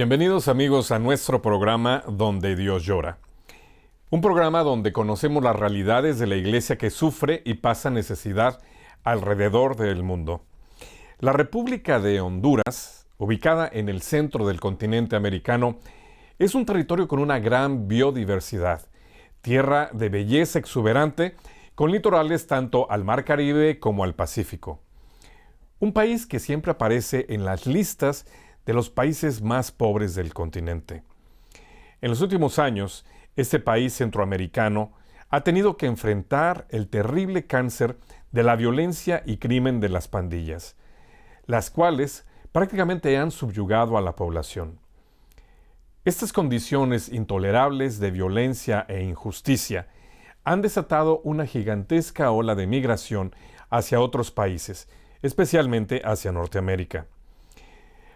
Bienvenidos amigos a nuestro programa Donde Dios llora. Un programa donde conocemos las realidades de la iglesia que sufre y pasa necesidad alrededor del mundo. La República de Honduras, ubicada en el centro del continente americano, es un territorio con una gran biodiversidad, tierra de belleza exuberante, con litorales tanto al Mar Caribe como al Pacífico. Un país que siempre aparece en las listas de los países más pobres del continente. En los últimos años, este país centroamericano ha tenido que enfrentar el terrible cáncer de la violencia y crimen de las pandillas, las cuales prácticamente han subyugado a la población. Estas condiciones intolerables de violencia e injusticia han desatado una gigantesca ola de migración hacia otros países, especialmente hacia Norteamérica.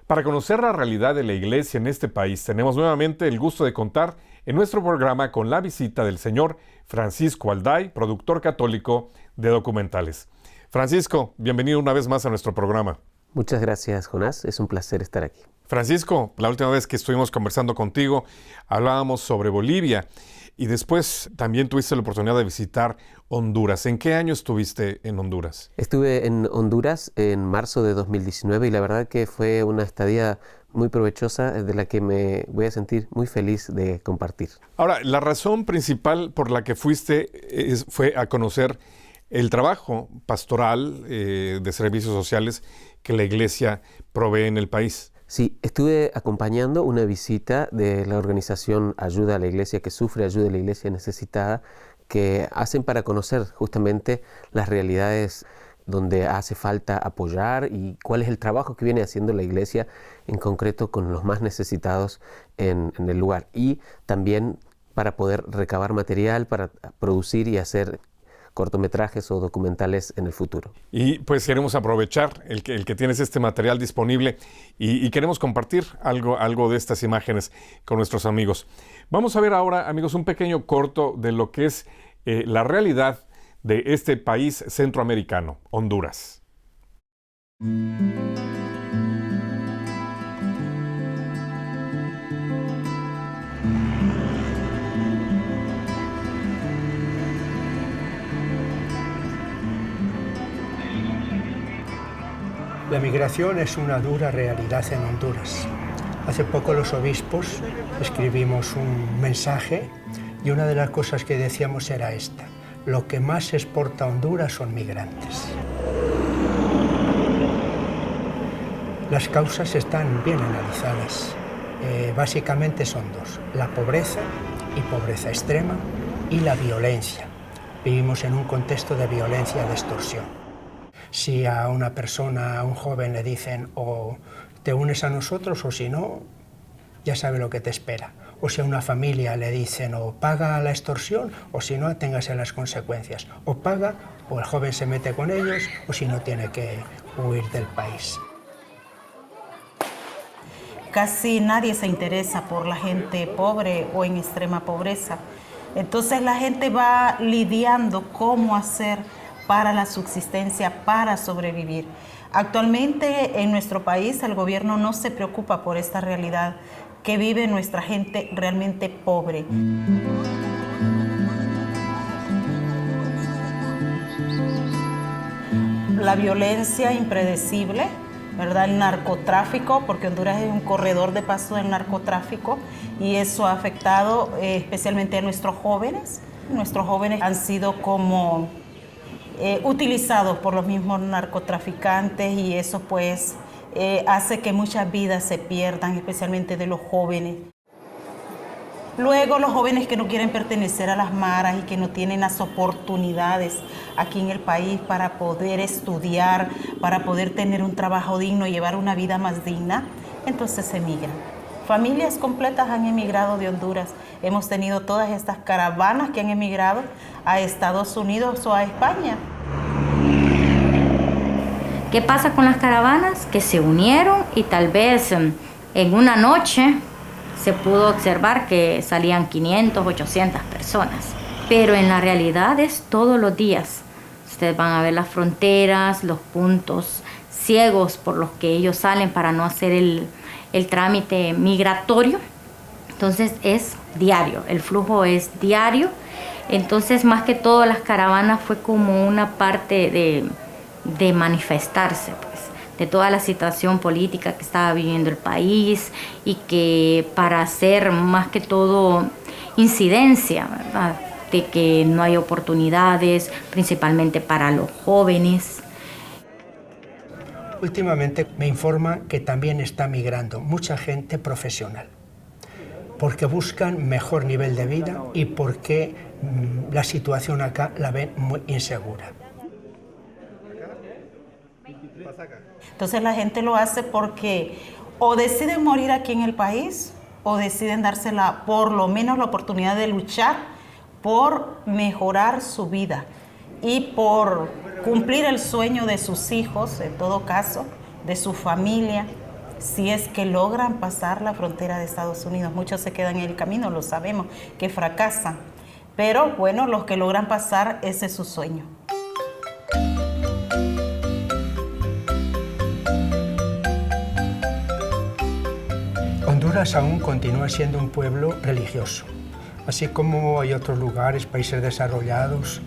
Para conocer la realidad de la iglesia en este país, tenemos nuevamente el gusto de contar en nuestro programa con la visita del señor Francisco Alday, productor católico de documentales. Francisco, bienvenido una vez más a nuestro programa. Muchas gracias, Jonás. Es un placer estar aquí. Francisco, la última vez que estuvimos conversando contigo, hablábamos sobre Bolivia y después también tuviste la oportunidad de visitar Honduras. ¿En qué año estuviste en Honduras? Estuve en Honduras en marzo de 2019 y la verdad que fue una estadía muy provechosa de la que me voy a sentir muy feliz de compartir. Ahora, la razón principal por la que fuiste fue a conocer el trabajo pastoral de servicios sociales que la iglesia provee en el país. Sí, estuve acompañando una visita de la organización Ayuda a la Iglesia que Sufre, Ayuda a la Iglesia Necesitada, que hacen para conocer justamente las realidades donde hace falta apoyar y cuál es el trabajo que viene haciendo la Iglesia en concreto con los más necesitados en el lugar. Y también para poder recabar material, para producir y hacer cortometrajes o documentales en el futuro. Y pues queremos aprovechar el que tienes este material disponible y queremos compartir algo de estas imágenes con nuestros amigos. Vamos a ver ahora, amigos, un pequeño corto de lo que es la realidad de este país centroamericano, Honduras. La migración es una dura realidad en Honduras. Hace poco los obispos escribimos un mensaje y una de las cosas que decíamos era esta: lo que más se exporta a Honduras son migrantes. Las causas están bien analizadas. Básicamente son dos: la pobreza y pobreza extrema y la violencia. Vivimos en un contexto de violencia y de extorsión. Si a una persona, a un joven le dicen o te unes a nosotros o si no, ya sabe lo que te espera. O si a una familia le dicen o paga la extorsión o si no, téngase las consecuencias. O paga o el joven se mete con ellos o si no, tiene que huir del país. Casi nadie se interesa por la gente pobre o en extrema pobreza. Entonces la gente va lidiando cómo hacer para la subsistencia, para sobrevivir. Actualmente en nuestro país el gobierno no se preocupa por esta realidad que vive nuestra gente realmente pobre. La violencia impredecible, ¿verdad? El narcotráfico, porque Honduras es un corredor de paso del narcotráfico y eso ha afectado especialmente a nuestros jóvenes. Nuestros jóvenes han sido como utilizados por los mismos narcotraficantes y eso pues hace que muchas vidas se pierdan, especialmente de los jóvenes. Luego los jóvenes que no quieren pertenecer a las maras y que no tienen las oportunidades aquí en el país para poder estudiar, para poder tener un trabajo digno y llevar una vida más digna, entonces emigran. Familias completas han emigrado de Honduras. Hemos tenido todas estas caravanas que han emigrado a Estados Unidos o a España. ¿Qué pasa con las caravanas? Que se unieron y tal vez en una noche se pudo observar que salían 500, 800 personas. Pero en la realidad es todos los días. Ustedes van a ver las fronteras, los puntos ciegos por los que ellos salen para no hacer el trámite migratorio. Entonces es diario, el flujo es diario. Entonces más que todo las caravanas fue como una parte de manifestarse, pues, de toda la situación política que estaba viviendo el país y que para hacer más que todo incidencia, ¿verdad?, de que no hay oportunidades, principalmente para los jóvenes. Últimamente me informan que también está migrando mucha gente profesional, porque buscan mejor nivel de vida y porque la situación acá la ven muy insegura. Entonces la gente lo hace porque o deciden morir aquí en el país o deciden dársela por lo menos la oportunidad de luchar por mejorar su vida y por cumplir el sueño de sus hijos, en todo caso, de su familia, si es que logran pasar la frontera de Estados Unidos. Muchos se quedan en el camino, lo sabemos, que fracasan. Pero bueno, los que logran pasar, ese es su sueño. Honduras aún continúa siendo un pueblo religioso. Así como hay otros lugares, países desarrollados,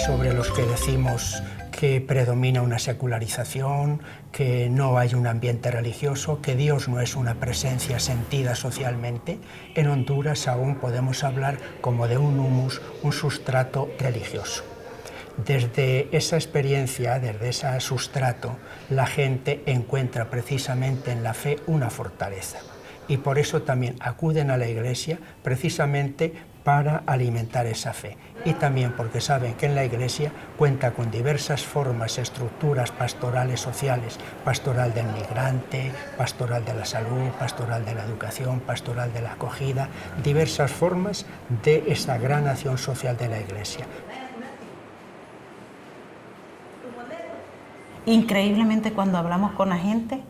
sobre los que decimos que predomina una secularización, que no hay un ambiente religioso, que Dios no es una presencia sentida socialmente, en Honduras aún podemos hablar como de un humus, un sustrato religioso. Desde esa experiencia, desde ese sustrato, la gente encuentra precisamente en la fe una fortaleza. Y por eso también acuden a la Iglesia precisamente para alimentar esa fe. Y también porque saben que en la Iglesia cuenta con diversas formas, estructuras pastorales sociales, pastoral del migrante, pastoral de la salud, pastoral de la educación, pastoral de la acogida, diversas formas de esa gran acción social de la Iglesia. Increíblemente, cuando hablamos con la gente,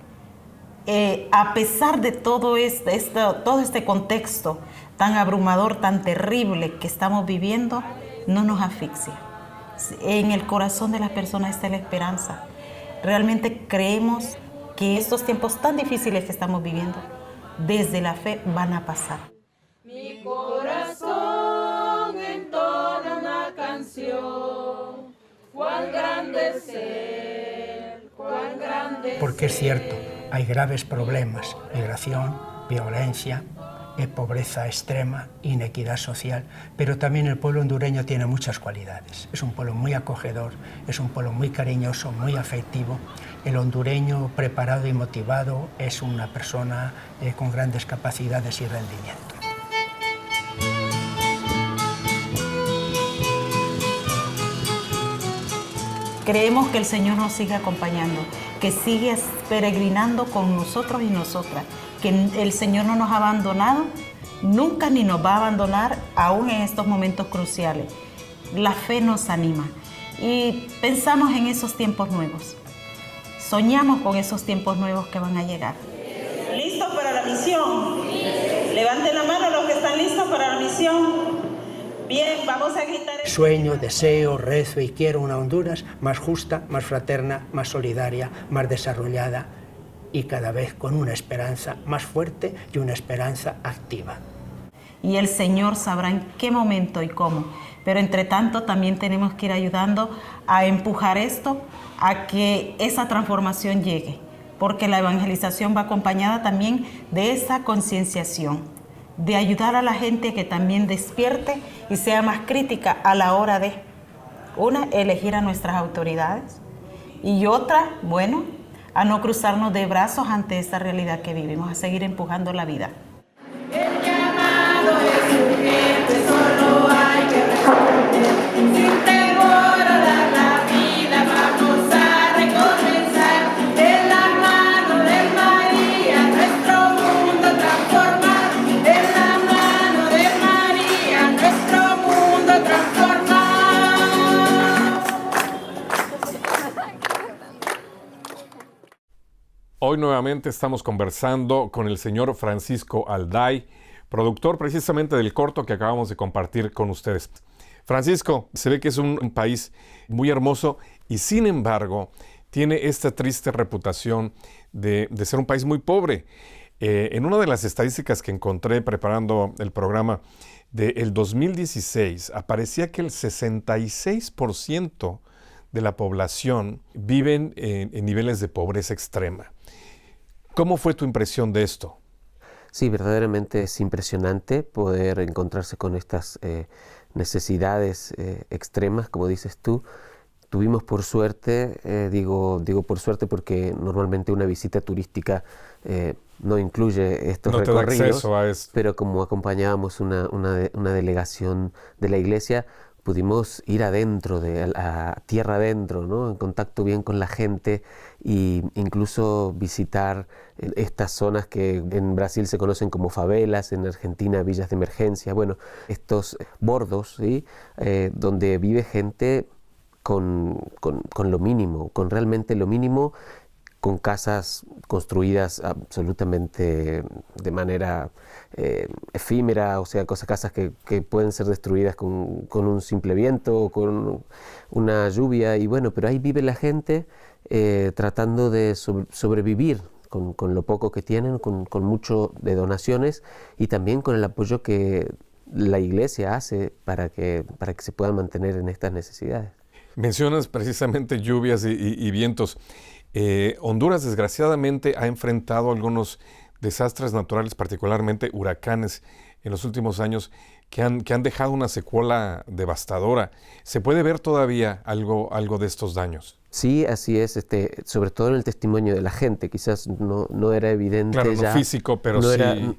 a pesar de todo este contexto tan abrumador, tan terrible que estamos viviendo, no nos asfixia. En el corazón de las personas está la esperanza. Realmente creemos que estos tiempos tan difíciles que estamos viviendo, desde la fe van a pasar. Mi corazón entona una canción, cuán grande es Él, cuán grande es Él. Porque es cierto, hay graves problemas, migración, violencia, pobreza extrema, inequidad social, pero también el pueblo hondureño tiene muchas cualidades. Es un pueblo muy acogedor, es un pueblo muy cariñoso, muy afectivo. El hondureño preparado y motivado es una persona con grandes capacidades y rendimiento. Creemos que el Señor nos sigue acompañando, que sigue peregrinando con nosotros y nosotras, que el Señor no nos ha abandonado, nunca ni nos va a abandonar, aún en estos momentos cruciales. La fe nos anima y pensamos en esos tiempos nuevos. Soñamos con esos tiempos nuevos que van a llegar. ¿Listos para la misión? Levanten la mano los que están listos para la misión. Bien, vamos a gritar. Sueño, deseo, rezo y quiero una Honduras más justa, más fraterna, más solidaria, más desarrollada y cada vez con una esperanza más fuerte y una esperanza activa. Y el Señor sabrá en qué momento y cómo. Pero entre tanto también tenemos que ir ayudando a empujar esto, a que esa transformación llegue. Porque la evangelización va acompañada también de esa concienciación, de ayudar a la gente que también despierte y sea más crítica a la hora de, una, elegir a nuestras autoridades y otra, bueno, a no cruzarnos de brazos ante esta realidad que vivimos, a seguir empujando la vida. El llamado es urgente, solo hay que responder. Sin temor a dar la vida, vamos a recomenzar. En la mano de María, nuestro mundo transformar. En la mano de María, nuestro mundo transformar. Hoy nuevamente estamos conversando con el señor Francisco Alday, productor precisamente del corto que acabamos de compartir con ustedes. Francisco, se ve que es un país muy hermoso y sin embargo tiene esta triste reputación de ser un país muy pobre. En una de las estadísticas que encontré preparando el programa del 2016, aparecía que el 66% de la población viven en niveles de pobreza extrema. ¿Cómo fue tu impresión de esto? Sí, verdaderamente es impresionante poder encontrarse con estas necesidades extremas, como dices tú. Tuvimos por suerte, digo por suerte porque normalmente una visita turística no incluye estos No te da recorridos, acceso a esto. pero como acompañábamos una delegación de la iglesia, pudimos ir adentro, a tierra adentro, ¿no? En contacto bien con la gente e incluso visitar estas zonas que en Brasil se conocen como favelas, en Argentina villas de emergencia, bueno, estos bordos, ¿sí? Donde vive gente con lo mínimo, con realmente lo mínimo, con casas construidas absolutamente de manera efímera, o sea, casas que pueden ser destruidas con un simple viento o con una lluvia, y bueno, pero ahí vive la gente tratando de sobrevivir con lo poco que tienen, con mucho de donaciones y también con el apoyo que la iglesia hace para que se puedan mantener en estas necesidades. Mencionas precisamente lluvias y vientos. Honduras, desgraciadamente, ha enfrentado algunos desastres naturales, particularmente huracanes, en los últimos años, que han dejado una secuela devastadora. ¿Se puede ver todavía algo de estos daños? Sí, así es, sobre todo en el testimonio de la gente, quizás no era evidente. Claro, ya, no físico, pero no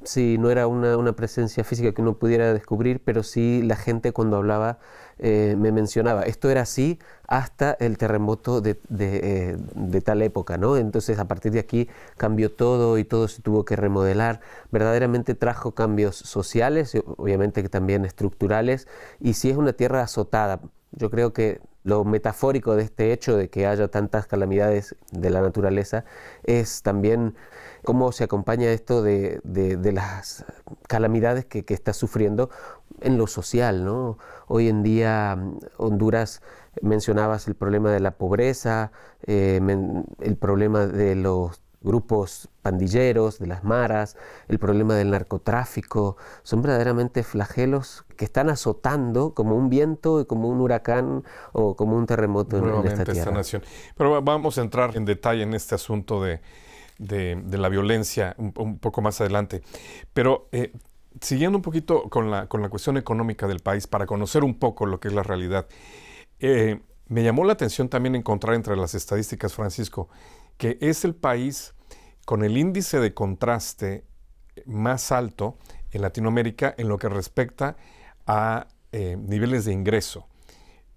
sí. No era una presencia física que uno pudiera descubrir, pero sí la gente cuando hablaba me mencionaba, esto era así hasta el terremoto de tal época, ¿no? Entonces a partir de aquí cambió todo y todo se tuvo que remodelar. Verdaderamente trajo cambios sociales, obviamente que también estructurales, y sí es una tierra azotada. Yo creo que lo metafórico de este hecho de que haya tantas calamidades de la naturaleza es también cómo se acompaña esto de las calamidades que está sufriendo en lo social, ¿no? Hoy en día Honduras, mencionabas el problema de la pobreza, el problema de los grupos pandilleros, de las maras, el problema del narcotráfico, son verdaderamente flagelos que están azotando como un viento, como un huracán o como un terremoto en esta tierra. Nación. Pero vamos a entrar en detalle en este asunto de la violencia un poco más adelante. Pero siguiendo un poquito con la cuestión económica del país, para conocer un poco lo que es la realidad, me llamó la atención también encontrar entre las estadísticas, Francisco, que es el país con el índice de contraste más alto en Latinoamérica en lo que respecta a niveles de ingreso.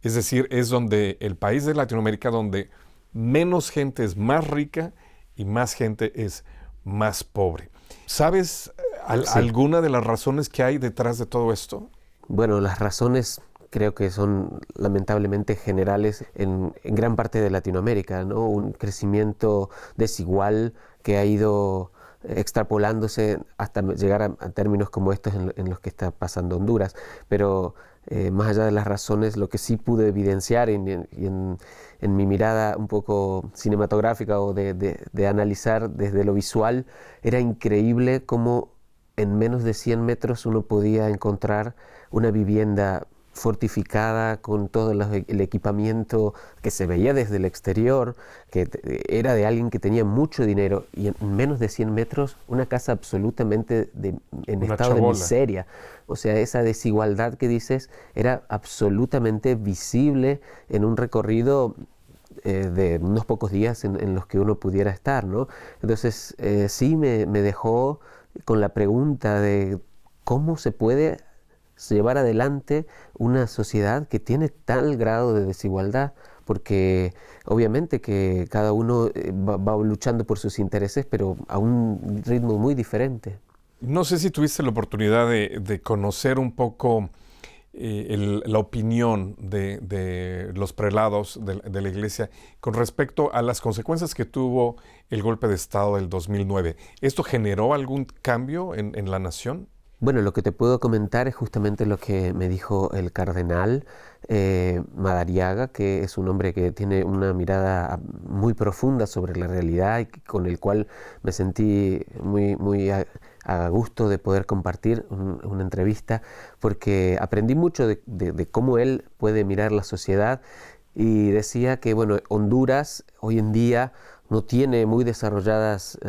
Es decir, es donde el país de Latinoamérica donde menos gente es más rica y más gente es más pobre. ¿Sabes alguna de las razones que hay detrás de todo esto? Bueno, las razones creo que son lamentablemente generales en gran parte de Latinoamérica, ¿no? Un crecimiento desigual que ha ido extrapolándose hasta llegar a términos como estos en los que está pasando Honduras. Pero más allá de las razones, lo que sí pude evidenciar en mi mirada un poco cinematográfica o de analizar desde lo visual, era increíble cómo en menos de 100 metros uno podía encontrar una vivienda fortificada con todo el equipamiento que se veía desde el exterior, que era de alguien que tenía mucho dinero, y en menos de 100 metros una casa absolutamente en estado de miseria. O sea, esa desigualdad que dices era absolutamente visible en un recorrido de unos pocos días en los que uno pudiera estar, ¿no? Entonces sí me dejó con la pregunta de cómo se puede llevar adelante una sociedad que tiene tal grado de desigualdad, porque obviamente que cada uno va luchando por sus intereses, pero a un ritmo muy diferente. No sé si tuviste la oportunidad de conocer un poco la opinión de los prelados de la Iglesia con respecto a las consecuencias que tuvo el golpe de Estado del 2009. ¿Esto generó algún cambio en la nación? Bueno, lo que te puedo comentar es justamente lo que me dijo el cardenal. Madariaga, que es un hombre que tiene una mirada muy profunda sobre la realidad y con el cual me sentí muy a gusto de poder compartir una entrevista, porque aprendí mucho de cómo él puede mirar la sociedad, y decía que bueno, Honduras hoy en día no tiene muy desarrolladas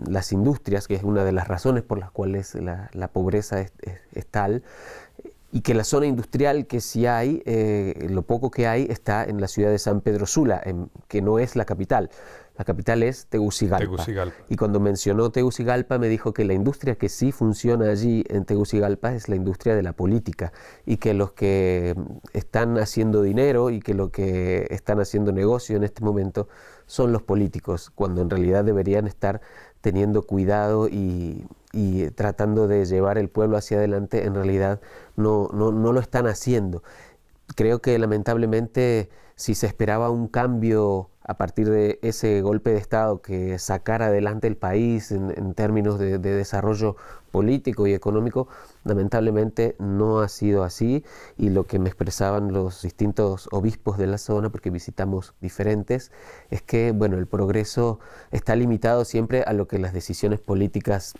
las industrias, que es una de las razones por las cuales la pobreza es tal, y que la zona industrial que sí hay, lo poco que hay, está en la ciudad de San Pedro Sula, que no es la capital. La capital es Tegucigalpa. Y cuando mencionó Tegucigalpa me dijo que la industria que sí funciona allí en Tegucigalpa es la industria de la política, y que los que están haciendo dinero y que los que están haciendo negocio en este momento son los políticos, cuando en realidad deberían estar teniendo cuidado y tratando de llevar el pueblo hacia adelante. En realidad no lo están haciendo. Creo que lamentablemente, si se esperaba un cambio a partir de ese golpe de Estado que sacara adelante el país en términos de desarrollo político y económico, lamentablemente no ha sido así, y lo que me expresaban los distintos obispos de la zona, porque visitamos diferentes, es que bueno, el progreso está limitado siempre a lo que las decisiones políticas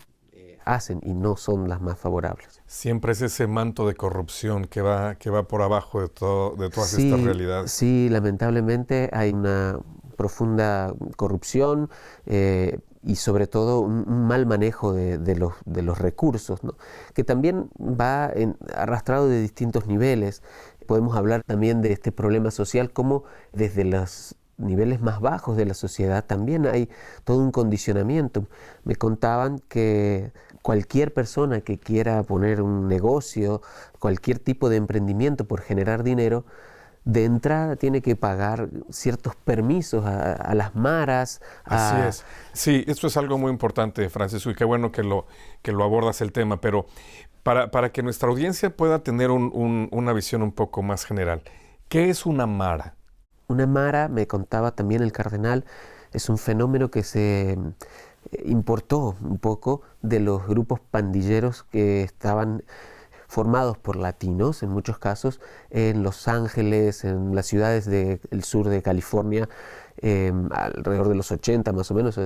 hacen, y no son las más favorables. Siempre es ese manto de corrupción que va por abajo de todas estas realidades. Sí, lamentablemente hay una profunda corrupción y sobre todo un mal manejo de los recursos, ¿no? Que también va arrastrado de distintos niveles. Podemos hablar también de este problema social, como desde los niveles más bajos de la sociedad también hay todo un condicionamiento. Me contaban que cualquier persona que quiera poner un negocio, cualquier tipo de emprendimiento por generar dinero, de entrada tiene que pagar ciertos permisos a las maras. Así es. Sí, esto es algo muy importante, Francisco, y qué bueno que lo abordas el tema, pero para que nuestra audiencia pueda tener una visión un poco más general, ¿qué es una mara? Una mara, me contaba también el cardenal, es un fenómeno que se importó un poco de los grupos pandilleros que estaban formados por latinos, en muchos casos, en Los Ángeles, en las ciudades del sur de California, alrededor de los 80 más o menos,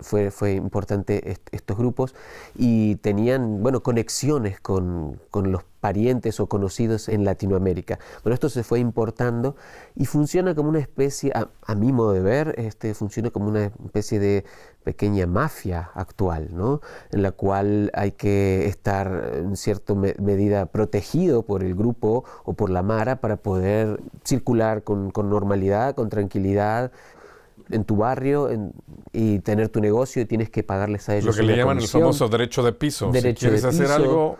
fue importante estos grupos, y tenían, bueno, conexiones con los parientes o conocidos en Latinoamérica. Bueno, esto se fue importando y funciona como una especie, a mi modo de ver, funciona como una especie de pequeña mafia actual, ¿no? En la cual hay que estar en cierta medida protegido por el grupo o por la mara para poder circular con normalidad, con tranquilidad en tu barrio y tener tu negocio, y tienes que pagarles a ellos lo que le llaman comisión. El famoso derecho de piso. Si quieres hacer algo,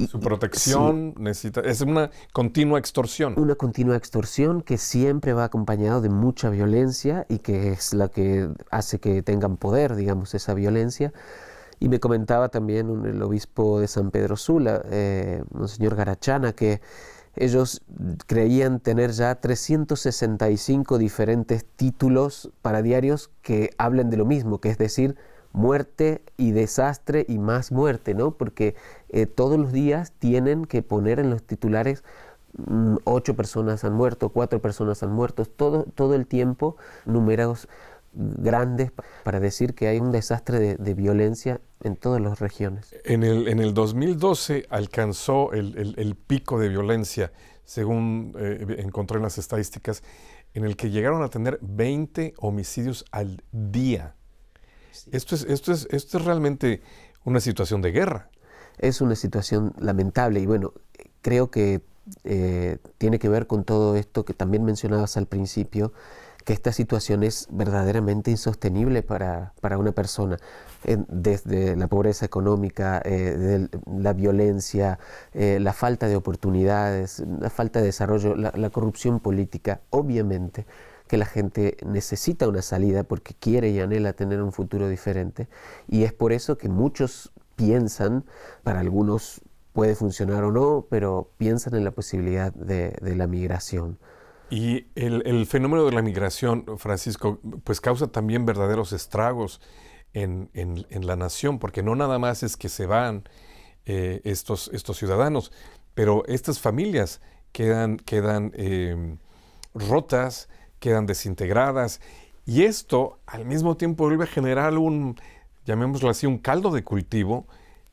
su protección es una continua extorsión. Una continua extorsión que siempre va acompañado de mucha violencia, y que es la que hace que tengan poder, digamos, esa violencia. Y me comentaba también el obispo de San Pedro Sula, Monseñor Garachana, que ellos creían tener ya 365 diferentes títulos para diarios que hablen de lo mismo, que es decir, muerte y desastre y más muerte, ¿no? Porque todos los días tienen que poner en los titulares 8 personas han muerto, 4 personas han muerto, todo el tiempo números grandes para decir que hay un desastre de violencia en todas las regiones. En el 2012 alcanzó el pico de violencia, según encontré en las estadísticas, en el que llegaron a tener 20 homicidios al día. Sí. Esto es realmente una situación de guerra. Es una situación lamentable, y bueno, creo que tiene que ver con todo esto que también mencionabas al principio, que esta situación es verdaderamente insostenible para una persona, desde la pobreza económica, la violencia, la falta de oportunidades, la falta de desarrollo, la corrupción política. Obviamente que la gente necesita una salida porque quiere y anhela tener un futuro diferente, y es por eso que muchos piensan, para algunos puede funcionar o no, pero piensan en la posibilidad de la migración. Y el fenómeno de la migración, Francisco, pues causa también verdaderos estragos en la nación, porque no nada más es que se van estos ciudadanos, pero estas familias quedan rotas, quedan desintegradas, y esto al mismo tiempo vuelve a generar llamémoslo así, un caldo de cultivo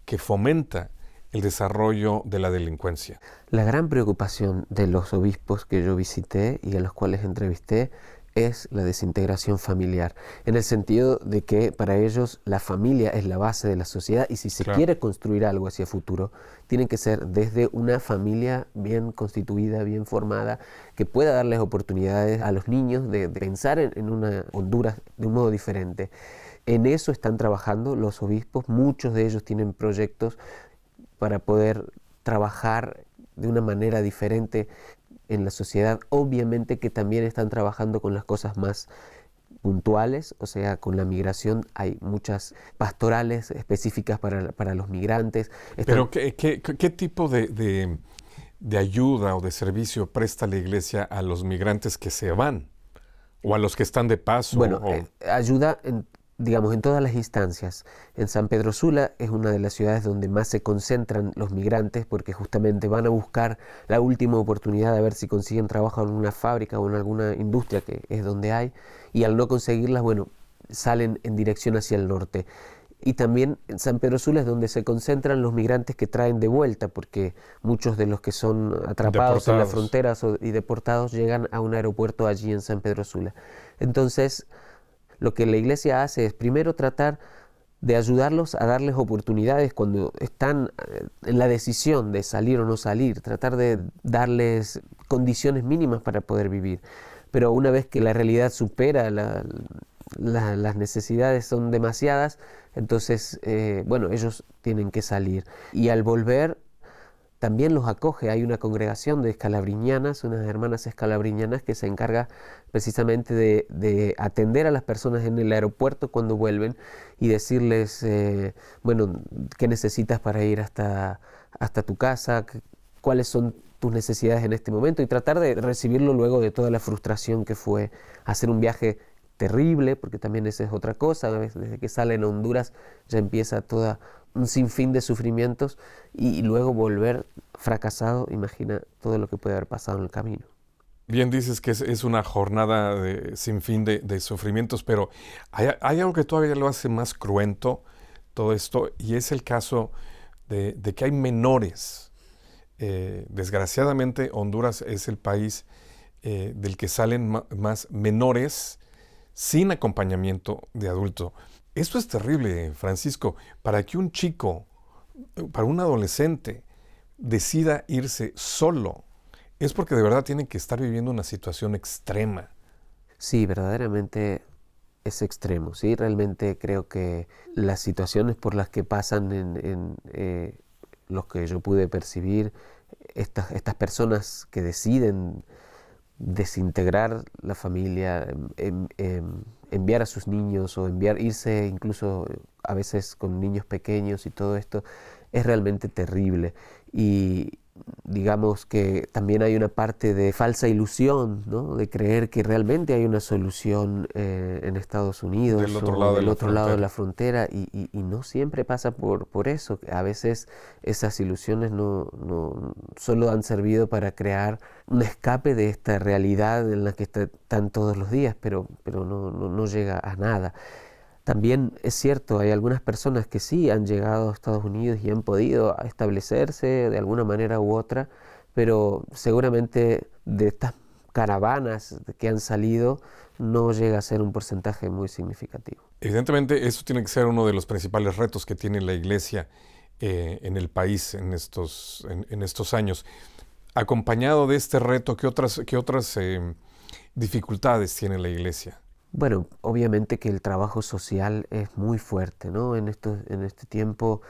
que fomenta el desarrollo de la delincuencia. La gran preocupación de los obispos que yo visité y a los cuales entrevisté es la desintegración familiar, en el sentido de que para ellos la familia es la base de la sociedad y si se quiere construir algo hacia futuro, tiene que ser desde una familia bien constituida, bien formada, que pueda darles oportunidades a los niños de pensar en una Honduras de un modo diferente. En eso están trabajando los obispos, muchos de ellos tienen proyectos para poder trabajar de una manera diferente en la sociedad. Obviamente que también están trabajando con las cosas más puntuales, o sea, con la migración hay muchas pastorales específicas para los migrantes. Pero ¿qué tipo de ayuda o de servicio presta la Iglesia a los migrantes que se van? ¿O a los que están de paso? Bueno, ayuda en todas las instancias. En San Pedro Sula es una de las ciudades donde más se concentran los migrantes porque justamente van a buscar la última oportunidad de ver si consiguen trabajo en una fábrica o en alguna industria que es donde hay, y al no conseguirlas, bueno, salen en dirección hacia el norte. Y también en San Pedro Sula es donde se concentran los migrantes que traen de vuelta, porque muchos de los que son atrapados en las fronteras y deportados llegan a un aeropuerto allí en San Pedro Sula. Entonces, lo que la Iglesia hace es primero tratar de ayudarlos a darles oportunidades cuando están en la decisión de salir o no salir, tratar de darles condiciones mínimas para poder vivir. Pero una vez que la realidad supera las necesidades son demasiadas, entonces, ellos tienen que salir. Y al volver, también los acoge. Hay una congregación de escalabriñanas, unas hermanas escalabriñanas que se encarga precisamente de atender a las personas en el aeropuerto cuando vuelven y decirles, qué necesitas para ir hasta tu casa, cuáles son tus necesidades en este momento, y tratar de recibirlo luego de toda la frustración que fue hacer un viaje terrible, porque también esa es otra cosa. Desde que salen a Honduras ya empieza toda un sinfín de sufrimientos y luego volver fracasado. Imagina todo lo que puede haber pasado en el camino. Bien dices que es una jornada sin fin de sufrimientos, pero hay algo que todavía lo hace más cruento todo esto, y es el caso de que hay menores. Desgraciadamente Honduras es el país del que salen más menores sin acompañamiento de adulto. Esto es terrible, Francisco. Para que un chico, para un adolescente, decida irse solo, es porque de verdad tiene que estar viviendo una situación extrema. Sí, verdaderamente es extremo. Sí, realmente creo que las situaciones por las que pasan en los que yo pude percibir, estas personas que deciden desintegrar la familia, enviar a sus niños o irse incluso a veces con niños pequeños y todo esto, es realmente terrible. Y digamos que también hay una parte de falsa ilusión, ¿no? De creer que realmente hay una solución en Estados Unidos del otro lado de la frontera, y no siempre pasa por eso. A veces esas ilusiones no solo han servido para crear un escape de esta realidad en la que están todos los días, pero no llega a nada. También es cierto, hay algunas personas que sí han llegado a Estados Unidos y han podido establecerse de alguna manera u otra, pero seguramente de estas caravanas que han salido no llega a ser un porcentaje muy significativo. Evidentemente, eso tiene que ser uno de los principales retos que tiene la Iglesia en el país en estos años. Acompañado de este reto, ¿qué otras dificultades tiene la Iglesia? Bueno, obviamente que el trabajo social es muy fuerte, ¿no? En este tiempo,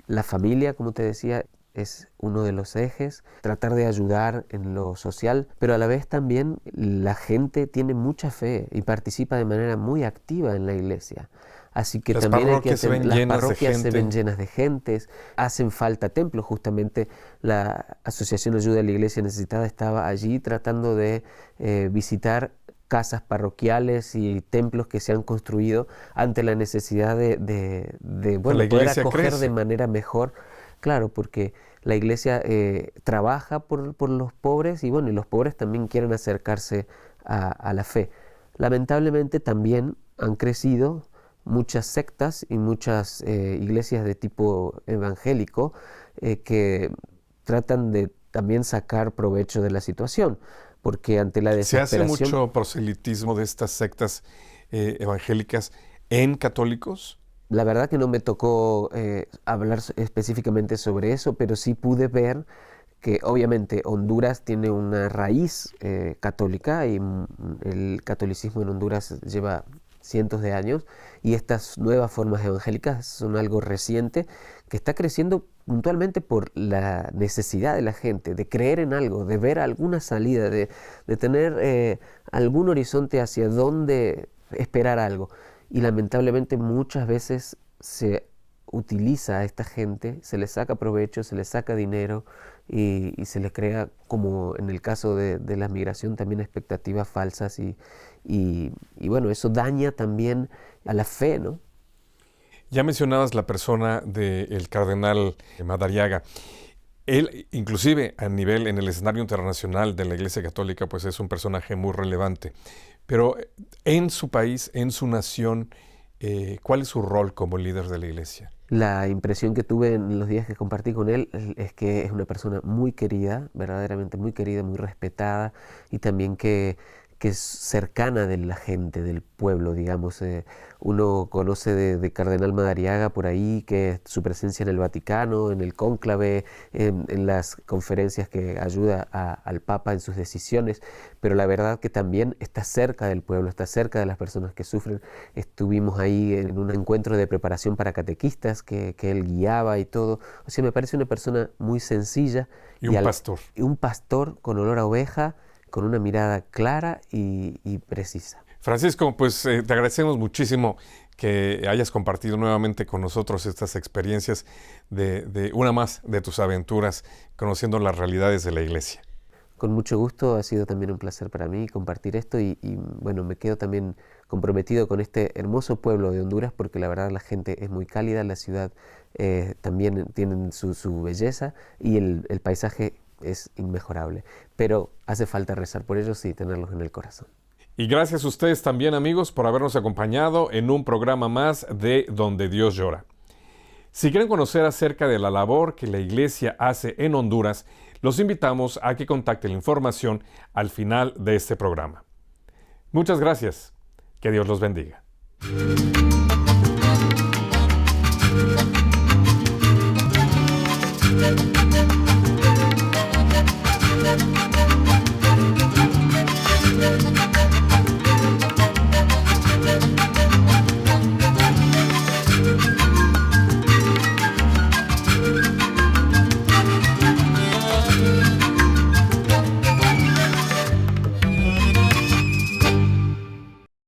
la familia, como te decía, es uno de los ejes, tratar de ayudar en lo social, pero a la vez también la gente tiene mucha fe y participa de manera muy activa en la iglesia. Así que las también hay que las parroquias se ven llenas de gente, hacen falta templos. Justamente la Asociación Ayuda a la Iglesia Necesitada estaba allí tratando de visitar casas parroquiales y templos que se han construido ante la necesidad de poder acoger de manera mejor Claro, porque la iglesia trabaja por los pobres y bueno, y los pobres también quieren acercarse a la fe. Lamentablemente también han crecido muchas sectas y muchas iglesias de tipo evangélico que tratan de también sacar provecho de la situación, porque ante la desesperación... ¿Se hace mucho proselitismo de estas sectas evangélicas en católicos? La verdad que no me tocó hablar específicamente sobre eso, pero sí pude ver que obviamente Honduras tiene una raíz católica y el catolicismo en Honduras lleva cientos de años y estas nuevas formas evangélicas son algo reciente que está creciendo puntualmente por la necesidad de la gente de creer en algo, de ver alguna salida, de tener algún horizonte hacia dónde esperar algo. Y lamentablemente muchas veces se utiliza a esta gente, se les saca provecho, se les saca dinero y se les crea, como en el caso de la migración, también expectativas falsas y bueno, eso daña también a la fe, ¿no? Ya mencionabas la persona del cardenal Madariaga. Él, inclusive a nivel en el escenario internacional de la Iglesia Católica, pues es un personaje muy relevante. Pero en su país, en su nación, ¿cuál es su rol como líder de la Iglesia? La impresión que tuve en los días que compartí con él es que es una persona muy querida, verdaderamente muy querida, muy respetada y también que es cercana de la gente, del pueblo, digamos. Uno conoce de Cardenal Madariaga por ahí, que su presencia en el Vaticano, en el cónclave, en las conferencias que ayuda al Papa en sus decisiones, pero la verdad que también está cerca del pueblo, está cerca de las personas que sufren. Estuvimos ahí en un encuentro de preparación para catequistas que él guiaba y todo. O sea, me parece una persona muy sencilla. Y un pastor. Y un pastor con olor a oveja, con una mirada clara y precisa. Francisco, pues te agradecemos muchísimo que hayas compartido nuevamente con nosotros estas experiencias de una más de tus aventuras conociendo las realidades de la Iglesia. Con mucho gusto, ha sido también un placer para mí compartir esto y bueno, me quedo también comprometido con este hermoso pueblo de Honduras porque la verdad la gente es muy cálida, la ciudad también tiene su belleza y el paisaje es inmejorable, pero hace falta rezar por ellos y tenerlos en el corazón. Y gracias a ustedes también, amigos, por habernos acompañado en un programa más de Donde Dios Llora. Si quieren conocer acerca de la labor que la Iglesia hace en Honduras, los invitamos a que contacten la información al final de este programa. Muchas gracias. Que Dios los bendiga.